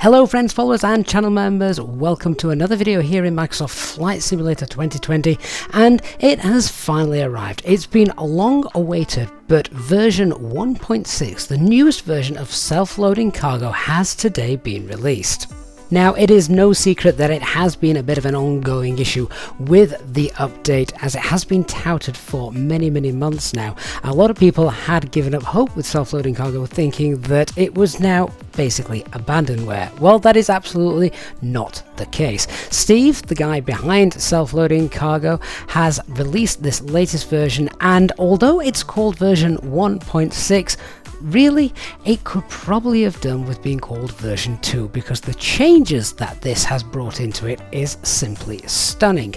Hello friends, followers and channel members, welcome to another video here in Microsoft Flight Simulator 2020, and it has finally arrived. It's been long awaited, but version 1.6, the newest version of self-loading cargo, has today been released. Now, it is no secret that it has been a bit of an ongoing issue with the update, as it has been touted for many months now. A lot of people had given up hope with self-loading cargo, thinking that it was now basically abandonware. Well, that is absolutely not the case. Steve, the guy behind self-loading cargo, has released this latest version, and although it's called version 1.6, really, it could probably have done with being called version 2, because the changes that this has brought into it is simply stunning.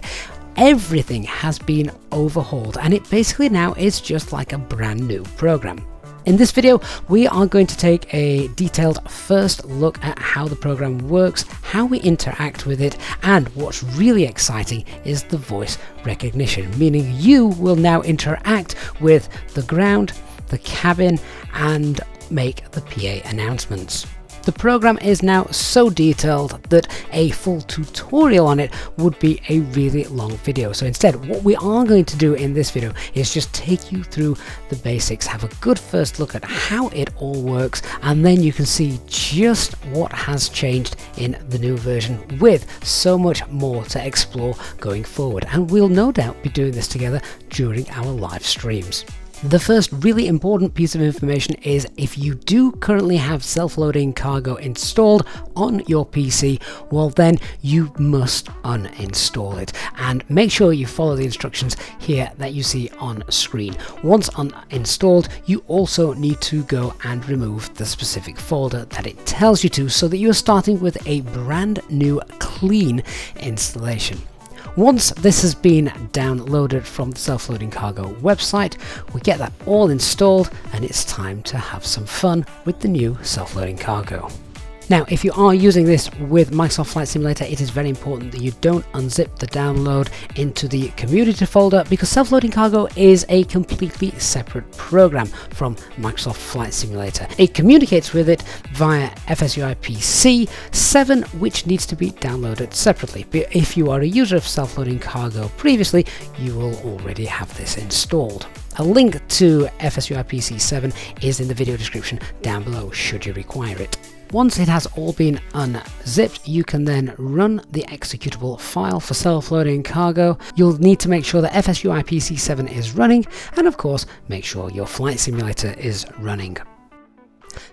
Everything has been overhauled, and it basically now is just like a brand new program. In this video, we are going to take a detailed first look at how the program works, how we interact with it, and what's really exciting is the voice recognition, meaning you will now interact with the ground, the cabin, and make the PA announcements. The program is now so detailed that a full tutorial on it would be a really long video. So instead, what we are going to do in this video is just take you through the basics, have a good first look at how it all works, and then you can see just what has changed in the new version, with so much more to explore going forward. And we'll no doubt be doing this together during our live streams. The first really important piece of information is, if you do currently have self-loading cargo installed on your PC, well then you must uninstall it, and make sure you follow the instructions here that you see on screen. Once uninstalled, you also need to go and remove the specific folder that it tells you to, so that you're starting with a brand new clean installation. Once this has been downloaded from the self-loading cargo website, we get that all installed, and it's time to have some fun with the new self-loading cargo. Now, if you are using this with Microsoft Flight Simulator, it is very important that you don't unzip the download into the community folder, because self-loading cargo is a completely separate program from Microsoft Flight Simulator. It communicates with it via FSUIPC 7, which needs to be downloaded separately. But if you are a user of self-loading cargo previously, you will already have this installed. A link to FSUIPC 7 is in the video description down below, should you require it. Once it has all been unzipped, you can then run the executable file for self-loading cargo. You'll need to make sure that FSUIPC 7 is running, and of course make sure your flight simulator is running.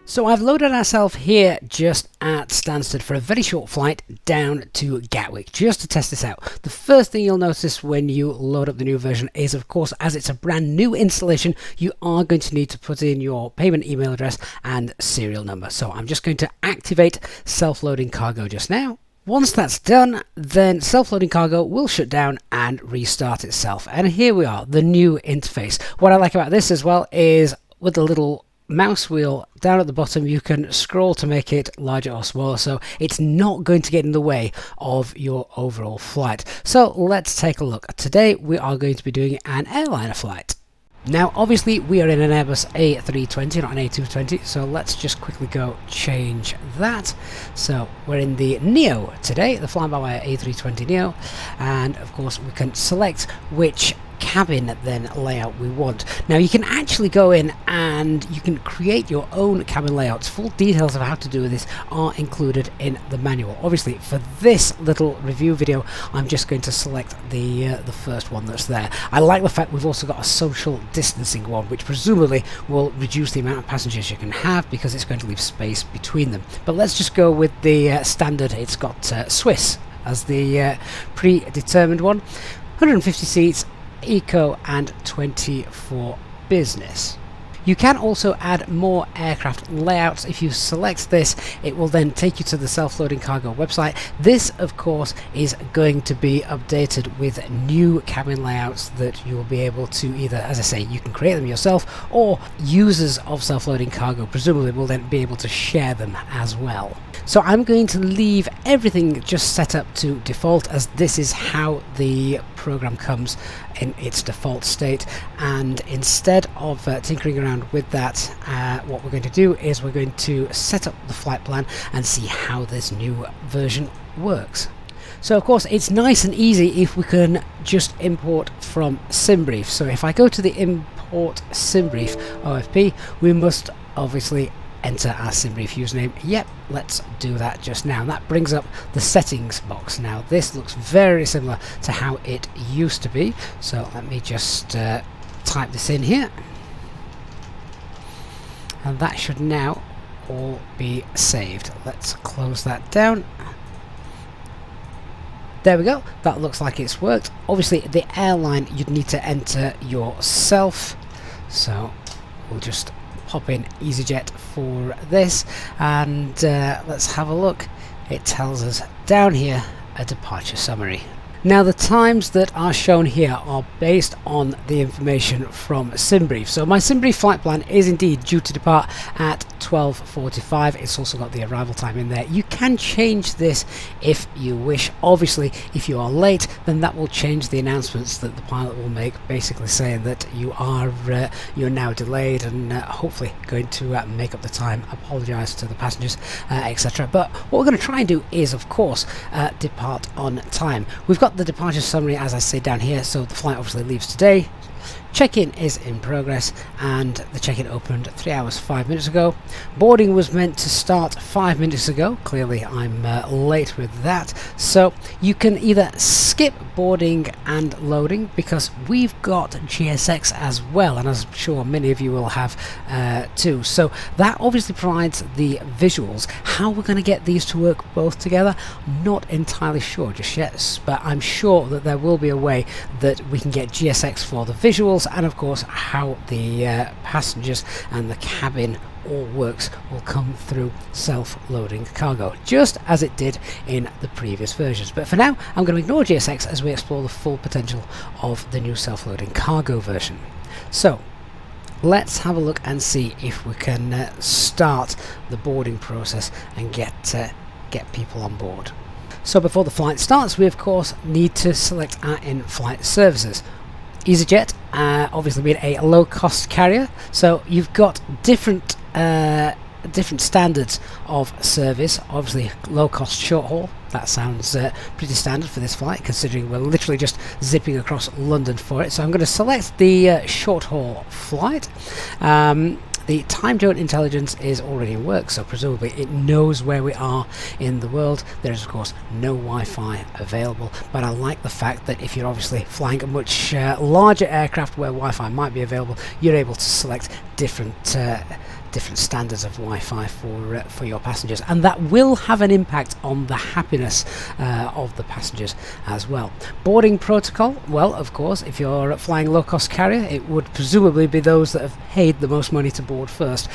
So I've loaded ourselves here just at Stansted for a very short flight down to Gatwick, just to test this out. The first thing you'll notice when you load up the new version is, of course, as it's a brand new installation, you are going to need to put in your payment email address and serial number. So I'm just going to activate self-loading cargo just now. Once that's done, then self-loading cargo will shut down and restart itself. And here we are, the new interface. What I like about this as well is, with the little mouse wheel down at the bottom, you can scroll to make it larger or smaller, so it's not going to get in the way of your overall flight. So let's take a look. Today we are going to be doing an airliner flight. Now obviously we are in an Airbus A320, not an A220, so let's just quickly go change that. So we're in the Neo today, the fly-by-wire A320 Neo, and of course we can select which cabin then layout we want. Now you can actually go in and you can create your own cabin layouts. Full details of how to do this are included in the manual. Obviously for this little review video, I'm just going to select the first one that's there. I like the fact we've also got a social distancing one, which presumably will reduce the amount of passengers you can have, because it's going to leave space between them. But let's just go with the standard. It's got Swiss as the predetermined one. 150 seats, Eco, and 24 business. You can also add more aircraft layouts. If you select this, it will then take you to the self-loading cargo website. This, of course, is going to be updated with new cabin layouts that you will be able to either, as I say, you can create them yourself, or users of self-loading cargo presumably will then be able to share them as well. So I'm going to leave everything just set up to default, as this is how the program comes in its default state, and instead of tinkering around with that, what we're going to do is we're going to set up the flight plan and see how this new version works. So of course it's nice and easy if we can just import from SimBrief. So if I go to the import SimBrief OFP, we must obviously enter our SimBrief username. Yep, let's do that just now. That brings up the settings box. Now this looks very similar to how it used to be, so let me just type this in here, and that should now all be saved. Let's close that down. There we go, that looks like it's worked. Obviously the airline you'd need to enter yourself, so we'll just pop in EasyJet for this, and let's have a look. It tells us down here a departure summary. Now the times that are shown here are based on the information from SimBrief. So my SimBrief flight plan is indeed due to depart at 12:45. It's also got the arrival time in there. You can change this if you wish. Obviously if you are late, then that will change the announcements that the pilot will make, basically saying that you're now delayed and hopefully going to make up the time, apologise to the passengers, etc. But what we're going to try and do is of course depart on time. We've got the departure summary, as I say, down here. So the flight obviously leaves today. Check-in is in progress, and the check-in opened 3 hours 5 minutes ago. Boarding was meant to start 5 minutes ago. Clearly I'm late with that, so you can either skip boarding and loading, because we've got GSX as well, and as I'm sure many of you will have too. So that obviously provides the visuals. How we're going to get these to work both together, not entirely sure just yet, but I'm sure that there will be a way that we can get GSX for the visuals, and of course how the passengers and the cabin all works will come through self-loading cargo, just as it did in the previous versions. But for now I'm going to ignore GSX as we explore the full potential of the new self-loading cargo version. So let's have a look and see if we can start the boarding process and get people on board. So before the flight starts, we of course need to select our in-flight services. EasyJet, obviously being a low-cost carrier, so you've got different standards of service. Obviously low-cost short haul, that sounds pretty standard for this flight, considering we're literally just zipping across London for it. So I'm going to select the short haul flight. The time zone intelligence is already in work, so presumably it knows where we are in the world. There is of course no Wi-Fi available, but I like the fact that if you're obviously flying a much larger aircraft where Wi-Fi might be available, you're able to select different standards of Wi-Fi for your passengers, and that will have an impact on the happiness of the passengers as well. Boarding protocol, well of course if you're flying low-cost carrier, it would presumably be those that have paid the most money to board first.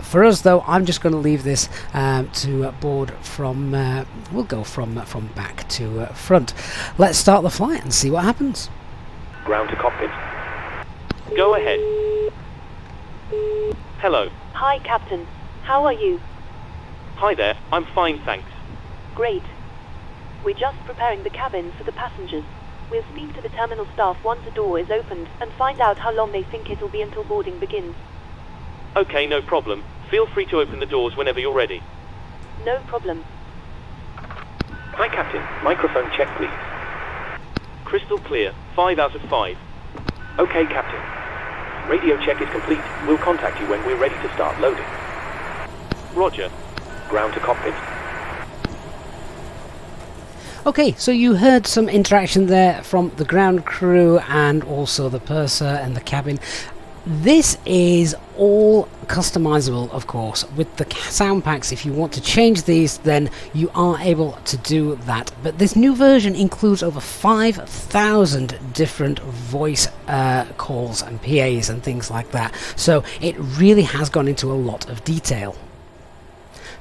For us though, I'm just going to leave this to board from we'll go from back to front. Let's start the flight and see what happens. Ground to cockpit. Go ahead. Hello. Hi, Captain. How are you? Hi there. I'm fine, thanks. Great. We're just preparing the cabins for the passengers. We'll speak to the terminal staff once the door is opened and find out how long they think it'll be until boarding begins. Okay, no problem. Feel free to open the doors whenever you're ready. No problem. Hi, Captain. Microphone check, please. Crystal clear. 5 out of 5. Okay, Captain. Radio check is complete. We'll contact you when we're ready to start loading. Roger. Ground to cockpit. Okay, so you heard some interaction there from the ground crew and also the purser and the cabin. This is all customizable, of course, with the sound packs. If you want to change these, then you are able to do that. But this new version includes over 5,000 different voice calls and PAs and things like that. So it really has gone into a lot of detail.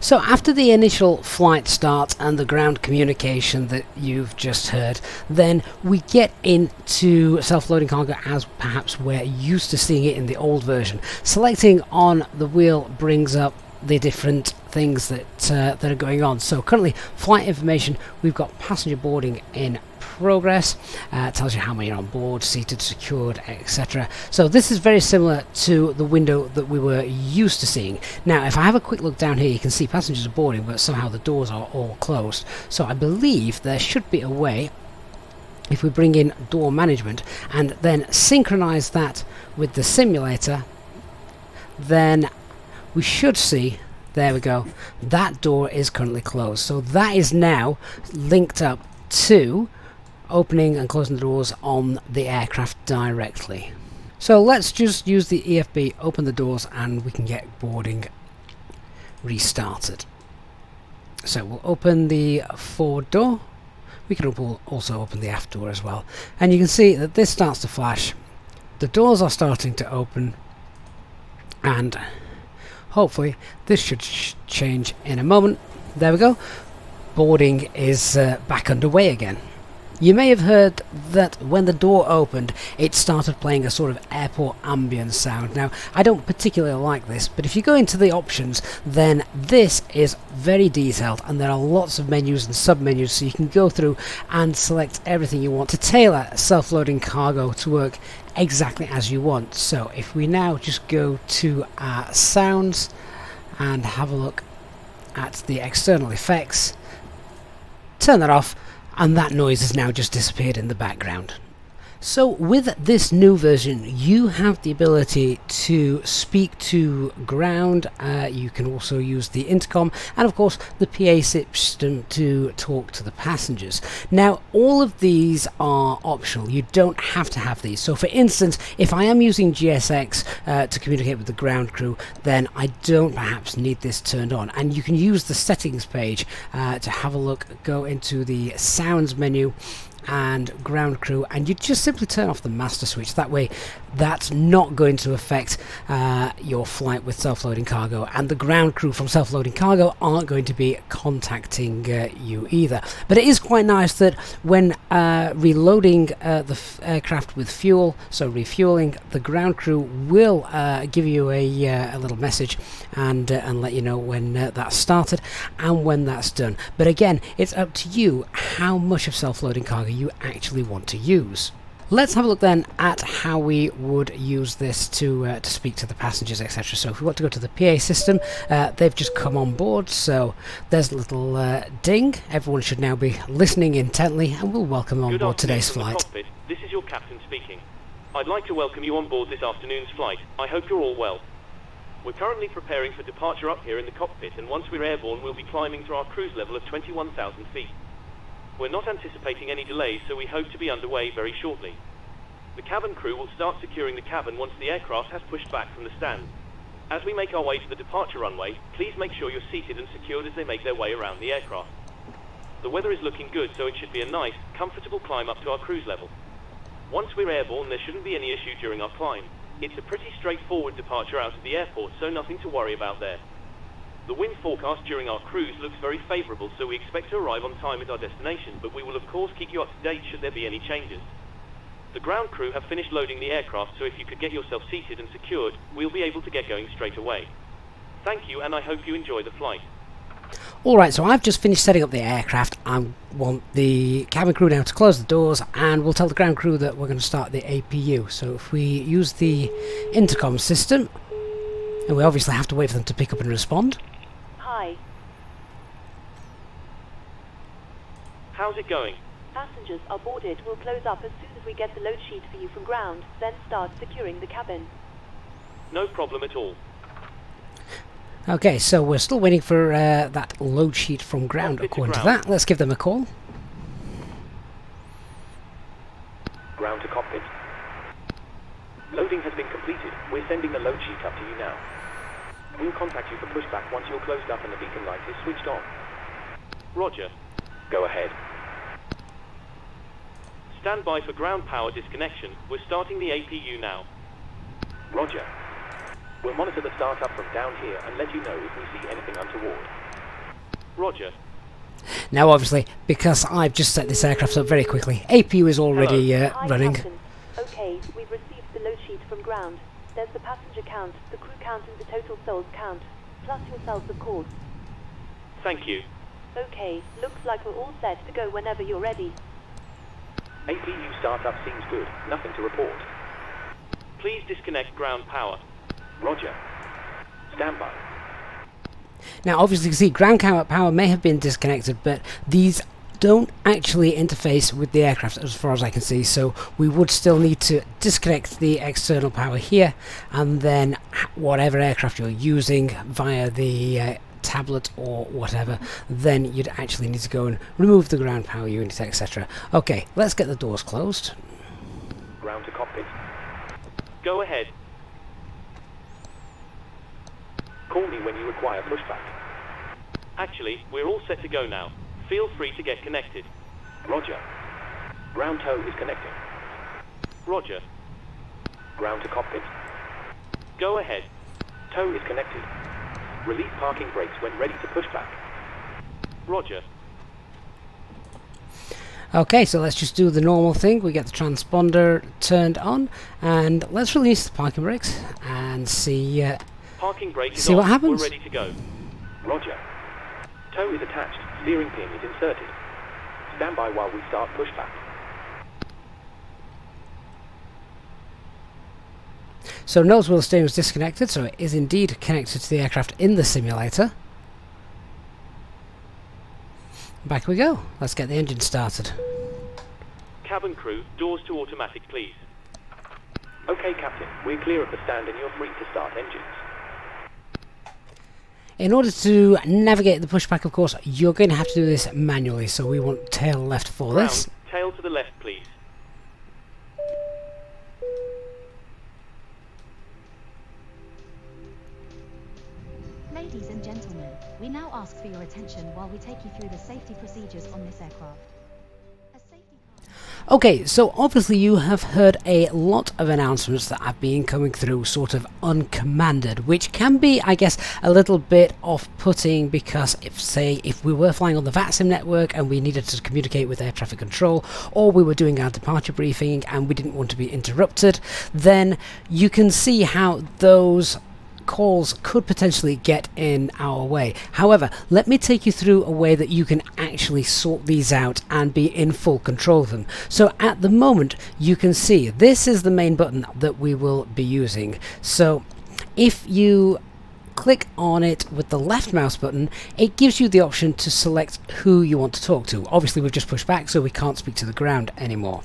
So after the initial flight start and the ground communication that you've just heard, then we get into self-loading cargo as perhaps we're used to seeing it in the old version. Selecting on the wheel brings up the different things that are going on. So currently, flight information, we've got passenger boarding in progress. Tells you how many are on board, seated, secured, etc. So this is very similar to the window that we were used to seeing. Now, if I have a quick look down here, you can see passengers are boarding, but somehow the doors are all closed. So I believe there should be a way, if we bring in door management and then synchronize that with the simulator, then we should see, there we go, that door is currently closed. So that is now linked up to opening and closing the doors on the aircraft directly. So let's just use the EFB, open the doors, and we can get boarding restarted. So we'll open the forward door. We can also open the aft door as well. And you can see that this starts to flash. The doors are starting to open, and hopefully this should change in a moment. There we go. Boarding is back underway again. You may have heard that when the door opened, it started playing a sort of airport ambience sound. Now, I don't particularly like this, but if you go into the options, then this is very detailed, and there are lots of menus and sub-menus, so you can go through and select everything you want to tailor self-loading cargo to work exactly as you want. So if we now just go to our sounds and have a look at the external effects, turn that off, and that noise has now just disappeared in the background. So with this new version, you have the ability to speak to ground. You can also use the intercom and of course the PA system to talk to the passengers. Now all of these are optional. You don't have to have these. So for instance, if I am using GSX to communicate with the ground crew, then I don't perhaps need this turned on. And you can use the settings page to have a look, go into the sounds menu and ground crew, and you just simply turn off the master switch. That way that's not going to affect your flight with self-loading cargo, and the ground crew from self-loading cargo aren't going to be contacting you either. But it is quite nice that when reloading the aircraft with fuel, so refueling, the ground crew will give you a little message and let you know when that's started and when that's done. But again, it's up to you how much of self-loading cargo you actually want to use. Let's have a look then at how we would use this to speak to the passengers, etc. So if we want to go to the PA system, they've just come on board, so there's a little ding. Everyone should now be listening intently, and we'll welcome on board today's flight. Cockpit. This is your captain speaking. I'd like to welcome you on board this afternoon's flight. I hope you're all well. We're currently preparing for departure up here in the cockpit, and once we're airborne we'll be climbing to our cruise level of 21,000 feet. We're not anticipating any delays, so we hope to be underway very shortly. The cabin crew will start securing the cabin once the aircraft has pushed back from the stand. As we make our way to the departure runway, please make sure you're seated and secured as they make their way around the aircraft. The weather is looking good, so it should be a nice, comfortable climb up to our cruise level. Once we're airborne, there shouldn't be any issue during our climb. It's a pretty straightforward departure out of the airport, so nothing to worry about there. The wind forecast during our cruise looks very favourable, so we expect to arrive on time at our destination, but we will of course keep you up to date should there be any changes. The ground crew have finished loading the aircraft, so if you could get yourself seated and secured, we'll be able to get going straight away. Thank you, and I hope you enjoy the flight. Alright, so I've just finished setting up the aircraft. I want the cabin crew now to close the doors, and we'll tell the ground crew that we're going to start the APU. So if we use the intercom system, and we obviously have to wait for them to pick up and respond. Hi. How's it going? Passengers are boarded. We'll close up as soon as we get the load sheet for you from ground, then start securing the cabin. No problem at all. Okay, so we're still waiting for that load sheet from ground. According to that, let's give them a call. Ground to cockpit. Loading has been completed. We're sending the load sheet up to you now. We'll contact you for pushback once you're closed up and the beacon light is switched on. Roger. Go ahead. Stand by for ground power disconnection. We're starting the APU now. Roger. We'll monitor the startup from down here and let you know if we see anything untoward. Roger. Now obviously, because I've just set this aircraft up very quickly, APU is already running. Captain. Okay, we've received the load sheet from ground. There's the passenger count, the crew count and the total souls count. plus yourselves, of course. Thank you. Okay, looks like we're all set to go whenever you're ready. APU startup seems good. Nothing to report. Please disconnect ground power. Roger. Stand by. Now obviously you can see ground power may have been disconnected, but these don't actually interface with the aircraft as far as I can see, so we would still need to disconnect the external power here, and then whatever aircraft you're using via the tablet or whatever, then you'd actually need to go and remove the ground power unit, etc. Okay, let's get the doors closed. Ground to cockpit. Go ahead. Call me when you require pushback. Actually, we're all set to go now. Feel free to get connected. Roger. Ground tow is connecting. Roger. Ground to cockpit. Go ahead. Tow is connected. Release parking brakes when ready to push back. Roger. Okay, so let's just do the normal thing. We get the transponder turned on, and let's release the parking brakes and see Parking brake is see on. what happens. We're ready to go. Roger. Tow is attached. Steering pin is inserted. Stand by while we start pushback. So nose wheel steering was disconnected, so it is indeed connected to the aircraft in the simulator. Back we go. Let's get the engine started. Cabin crew, doors to automatic, please. Okay, Captain. We're clear of the stand and you're free to start engines. In order to navigate the pushback, of course, you're going to have to do this manually, so we want tail left for this. Ground, tail to the left, please. Ladies and gentlemen, we now ask for your attention while we take you through the safety procedures on this aircraft. A safety car. Okay, so obviously you have heard a lot of announcements that have been coming through sort of uncommanded, which can be, I guess, a little bit off-putting, because if we were flying on the VATSIM network and we needed to communicate with air traffic control, or we were doing our departure briefing and we didn't want to be interrupted, then you can see how those calls could potentially get in our way. However, let me take you through a way that you can actually sort these out and be in full control of them. So at the moment you can see this is the main button that we will be using. So if you click on it with the left mouse button, it gives you the option to select who you want to talk to. Obviously we've just pushed back, so we can't speak to the ground anymore.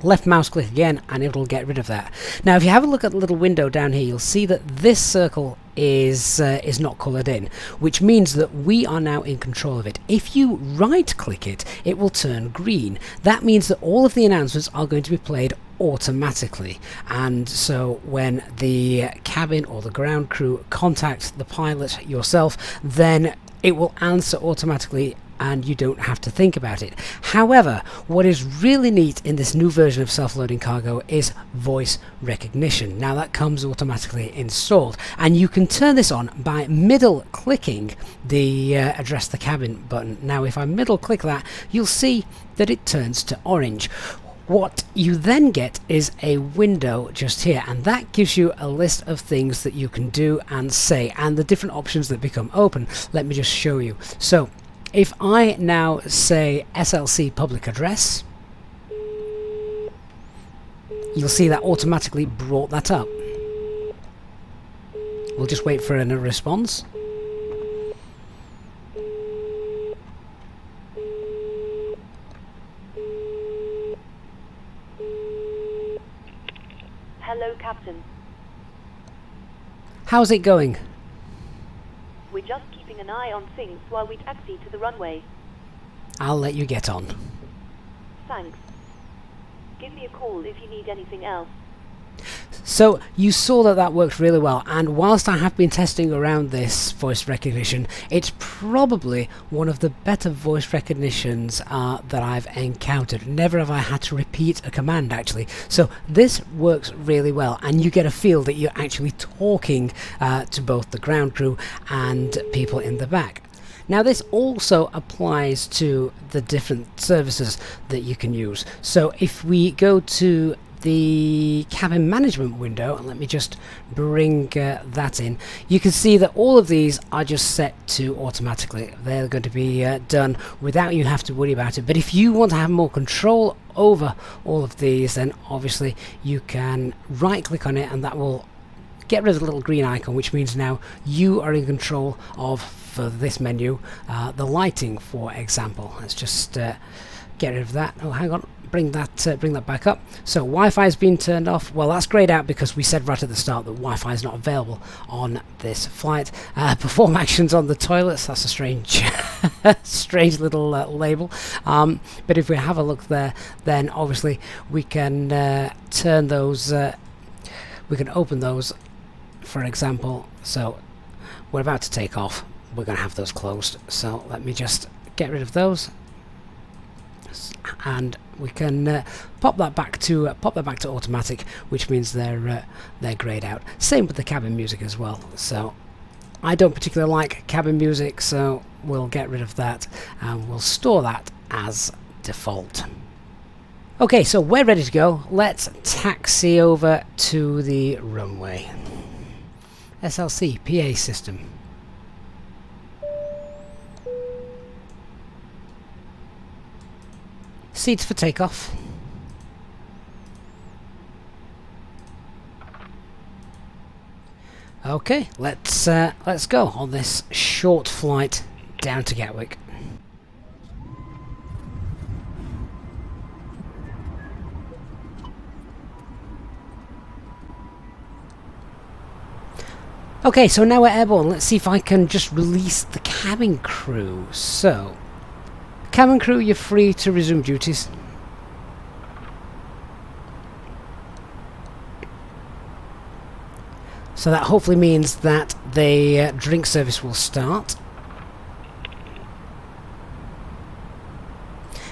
Left mouse click again and it'll get rid of that. Now if you have a look at the little window down here, you'll see that this circle is not coloured in, which means that we are now in control of it. If you right click it, it will turn green. That means that all of the announcements are going to be played automatically, and so when the cabin or the ground crew contact the pilot yourself, then it will answer automatically and you don't have to think about it. However, what is really neat in this new version of self-loading cargo is voice recognition. Now that comes automatically installed, and you can turn this on by middle clicking the address the cabin button. Now if I middle click that, you'll see that it turns to orange. What you then get is a window just here, and that gives you a list of things that you can do and say and the different options that become open. Let me just show you. So if I now say SLC public address, you'll see that automatically brought that up. We'll just wait for a response. Hello, Captain. How's it going? We're just keeping an eye on things while we taxi to the runway. I'll let you get on. Thanks. Give me a call if you need anything else. So you saw that that worked really well, and whilst I have been testing around this voice recognition, it's probably one of the better voice recognitions that I've encountered. Never have I had to repeat a command actually, so this works really well, and you get a feel that you're actually talking to both the ground crew and people in the back. Now this also applies to the different services that you can use. So if we go to the cabin management window, and let me just bring that in, you can see that all of these are just set to automatically. They're going to be done without you have to worry about it. But if you want to have more control over all of these, then obviously you can right click on it, and that will get rid of the little green icon, which means now you are in control of, for this menu, the lighting, for example. Let's just get rid of that. Oh, hang on, bring that back up. So Wi-Fi has been turned off. Well, that's grayed out because we said right at the start that Wi-Fi is not available on this flight. Perform actions on the toilets. That's a strange, strange little label. But if we have a look there, then obviously we can turn those. We can open those, for example. So we're about to take off. We're going to have those closed. So let me just get rid of those, and we can pop that back to automatic, which means they're grayed out. Same with the cabin music as well. So I don't particularly like cabin music, so we'll get rid of that and we'll store that as default. Okay, so we're ready to go. Let's taxi over to the runway. SLC PA system. Seats for takeoff. Okay, let's go on this short flight down to Gatwick. Okay, so now we're airborne. Let's see if I can just release the cabin crew. So, cabin crew, you're free to resume duties. So that hopefully means that the drink service will start.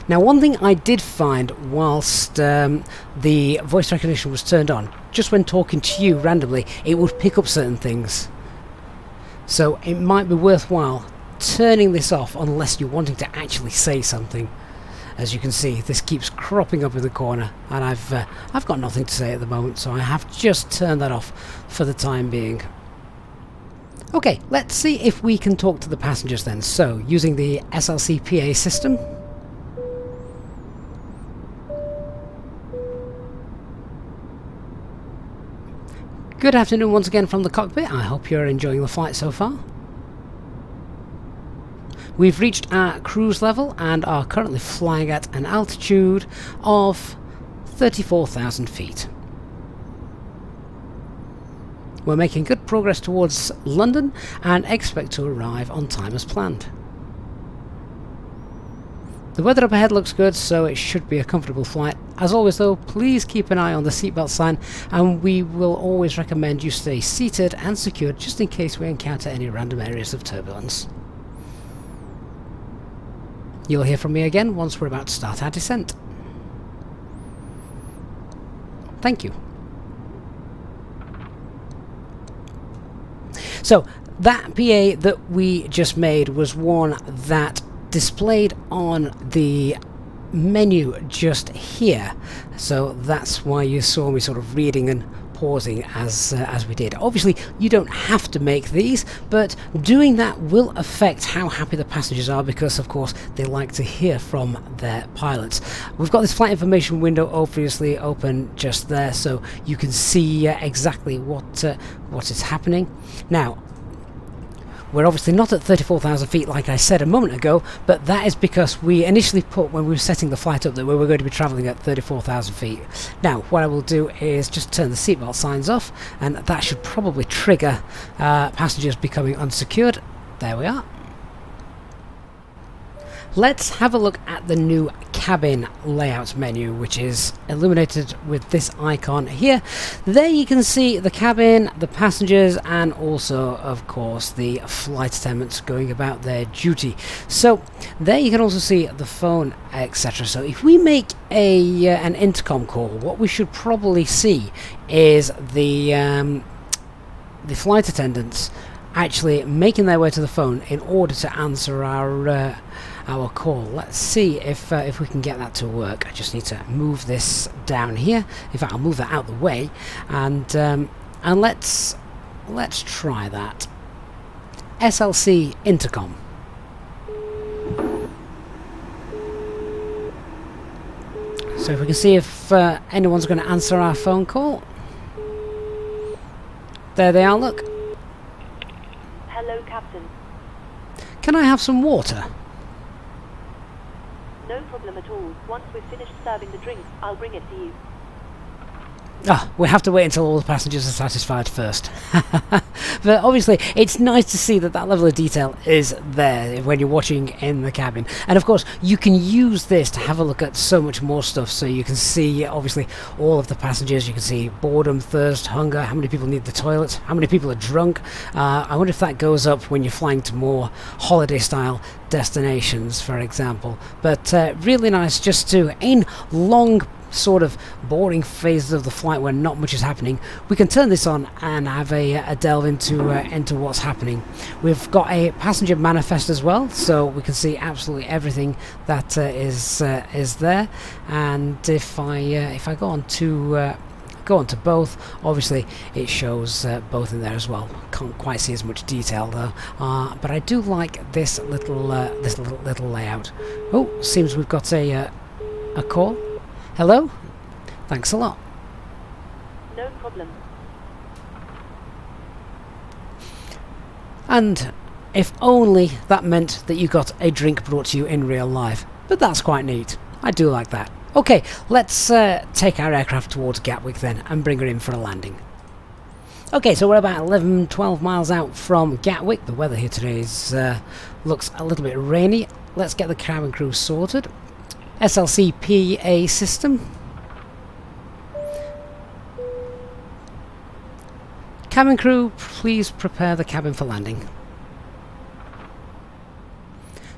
Now, one thing I did find whilst the voice recognition was turned on, just when talking to you randomly, it would pick up certain things. So it might be worthwhile turning this off unless you're wanting to actually say something. As you can see, this keeps cropping up in the corner, and I've got nothing to say at the moment, so I have just turned that off for the time being. Okay, let's see if we can talk to the passengers then. So, using the SLC PA system. Good afternoon once again from the cockpit. I hope you're enjoying the flight so far. We've reached our cruise level and are currently flying at an altitude of 34,000 feet. We're making good progress towards London and expect to arrive on time as planned. The weather up ahead looks good, so it should be a comfortable flight. As always though, please keep an eye on the seatbelt sign, and we will always recommend you stay seated and secured just in case we encounter any random areas of turbulence. You'll hear from me again once we're about to start our descent. Thank you. So, that PA that we just made was one that displayed on the menu just here, so that's why you saw me sort of reading and pausing as we did. Obviously you don't have to make these, but doing that will affect how happy the passengers are, because of course they like to hear from their pilots. We've got this flight information window obviously open just there, so you can see exactly what is happening. Now, we're obviously not at 34,000 feet like I said a moment ago, but that is because we initially put, when we were setting the flight up, that we were going to be travelling at 34,000 feet. Now, what I will do is just turn the seatbelt signs off, and that should probably trigger passengers becoming unsecured. There we are. Let's have a look at the new cabin layout menu, which is illuminated with this icon here. There you can see the cabin, the passengers, and also of course the flight attendants going about their duty. So there you can also see the phone, etc. So if we make an intercom call, what we should probably see is the flight attendants actually making their way to the phone in order to answer our call. Let's see if we can get that to work. I just need to move this down here. In fact, I'll move that out of the way, and let's try that. SLC intercom. So if we can see if anyone's going to answer our phone call. There they are, look. Hello, Captain. Can I have some water? No problem at all. Once we've finished serving the drinks, I'll bring it to you. Ah, we have to wait until all the passengers are satisfied first. But obviously, it's nice to see that level of detail is there when you're watching in the cabin. And of course, you can use this to have a look at so much more stuff. So you can see, obviously, all of the passengers. You can see boredom, thirst, hunger, how many people need the toilet, how many people are drunk. I wonder if that goes up when you're flying to more holiday-style destinations, for example. But really nice just to, in long sort of boring phases of the flight where not much is happening, we can turn this on and have a delve into what's happening. We've got a passenger manifest as well, so we can see absolutely everything that is there. And if I go on to both, obviously it shows both in there as well. Can't quite see as much detail though, but I do like this little layout. Oh, seems we've got a call. Hello? Thanks a lot. No problem. And if only that meant that you got a drink brought to you in real life. But that's quite neat. I do like that. Okay, let's take our aircraft towards Gatwick then and bring her in for a landing. Okay, so we're about 11-12 miles out from Gatwick. The weather here today is, looks a little bit rainy. Let's get the cabin crew sorted. SLC PA system. Cabin crew, please prepare the cabin for landing.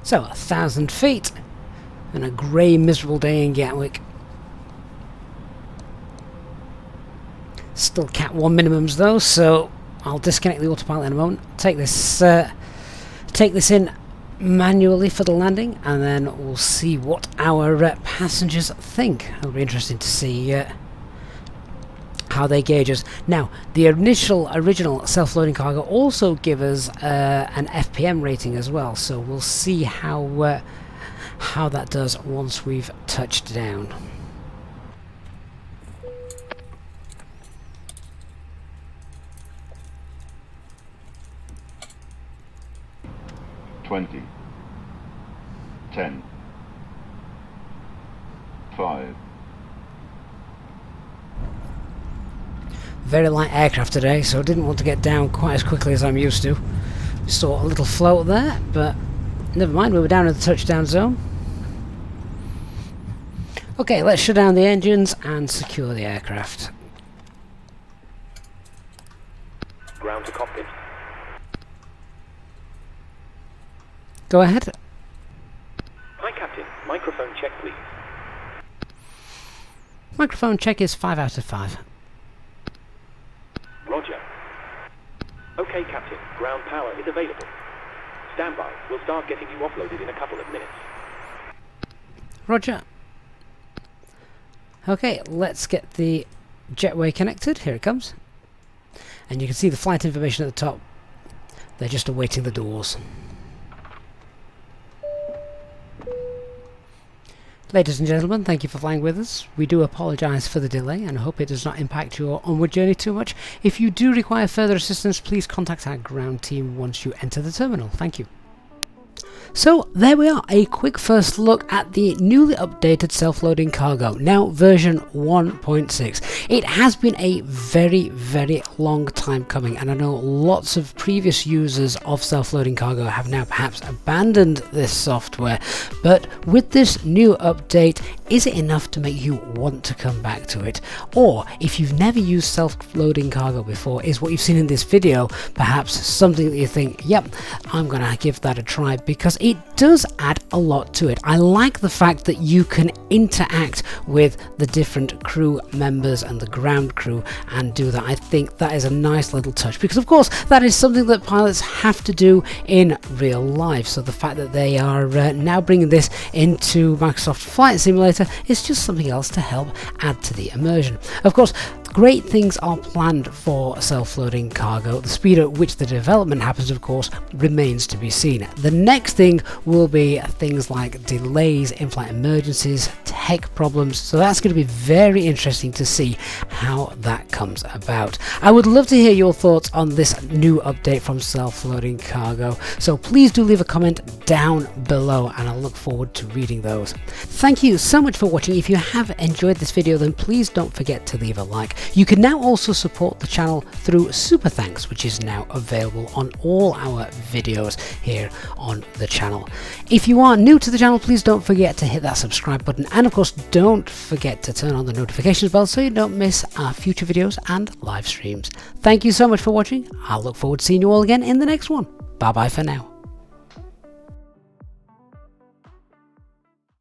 So, 1,000 feet and a grey, miserable day in Gatwick. Still Cat 1 minimums though, so I'll disconnect the autopilot in a moment. Take this in manually for the landing, and then we'll see what our passengers think. It'll be interesting to see how they gauge us. Now, the original self-loading cargo also give us an FPM rating as well, so we'll see how that does once we've touched down. 20, 10, 5. Very light aircraft today, so I didn't want to get down quite as quickly as I'm used to. Saw a little float there, but never mind, we were down in the touchdown zone. Okay, let's shut down the engines and secure the aircraft. Ground to cockpit. Go ahead. Hi, Captain. Microphone check, please. Microphone check is 5 out of 5. Roger. Okay, Captain. Ground power is available. Stand by. We'll start getting you offloaded in a couple of minutes. Roger. Okay, let's get the jetway connected. Here it comes. And you can see the flight information at the top. They're just awaiting the doors. Ladies and gentlemen, thank you for flying with us. We do apologise for the delay and hope it does not impact your onward journey too much. If you do require further assistance, please contact our ground team once you enter the terminal. Thank you. So there we are, a quick first look at the newly updated self-loading cargo, now version 1.6. It has been a very, very long time coming, and I know lots of previous users of self-loading cargo have now perhaps abandoned this software, but with this new update, is it enough to make you want to come back to it? Or if you've never used self-loading cargo before, is what you've seen in this video perhaps something that you think, yep, I'm gonna give that a try, because it does add a lot to it. I like the fact that you can interact with the different crew members and the ground crew and do that. I think that is a nice little touch, because of course that is something that pilots have to do in real life. So the fact that they are now bringing this into Microsoft Flight Simulator is just something else to help add to the immersion. Of course, great things are planned for self-loading cargo. The speed at which the development happens, of course, remains to be seen. The next thing will be things like delays, in-flight emergencies, tech problems, so that's going to be very interesting to see how that comes about. I would love to hear your thoughts on this new update from self-loading cargo, so please do leave a comment down below and I'll look forward to reading those. Thank you so much for watching. If you have enjoyed this video, then please don't forget to leave a like. You can now also support the channel through Super Thanks, which is now available on all our videos here on the channel. If you are new to the channel, please don't forget to hit that subscribe button, and of course don't forget to turn on the notifications bell so you don't miss our future videos and live streams. Thank you so much for watching. I'll look forward to seeing you all again in the next one. Bye bye for now.